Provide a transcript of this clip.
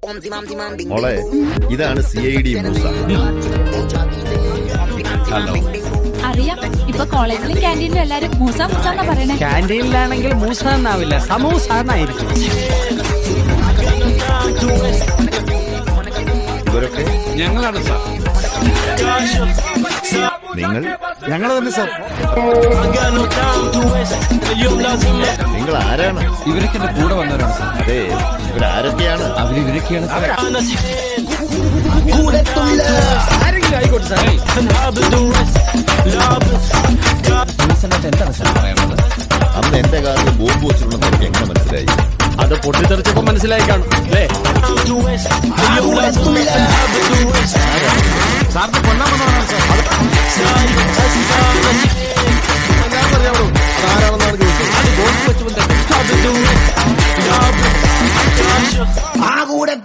മോളെ, ഇതാണ് CID Musa. Hello. അറിയാം, ഇപ്പൊ കോളേജിലും ക്യാൻറ്റീനിലും എല്ലാരും മൂസ മൂസ എന്നാ പറയണേ. ക്യാൻറ്റീനിലാണെങ്കിൽ മൂസ എന്നാവില്ല, സമൂസ എന്നായിരിക്കും. ഇവരൊക്കെ ഞങ്ങളാണ് സാർ. ഞങ്ങൾ തന്നെ സാർ. നിങ്ങൾ ആരാണ്? ഇവരൊക്കെ എന്റെ കൂടെ വന്നവരാണ് സാർ. അതെ, ഇവരാരൊക്കെയാണ്? ഇവരൊക്കെയാണ് സാർ. ആരെങ്കിലും ആയിക്കോട്ടെ സാർ. എന്താണ് സാർ പറയാനുള്ളത്? അന്ന് എന്റെ കാറിൽ ബോംബ് വെച്ചിട്ടുണ്ടെന്ന് എനിക്ക് എങ്ങനെ മനസ്സിലായി? അത് പൊട്ടിത്തെറിച്ചപ്പോ മനസ്സിലായി കാണും അല്ലേ? സാറിന് കൊല്ലാൻ വന്നതാണ് സാർ. ഞാൻ പറയാമോ അതാരാണെന്നാണ് ചോദിച്ചത്. അത് ബോംബ് വെച്ചുകൊണ്ട്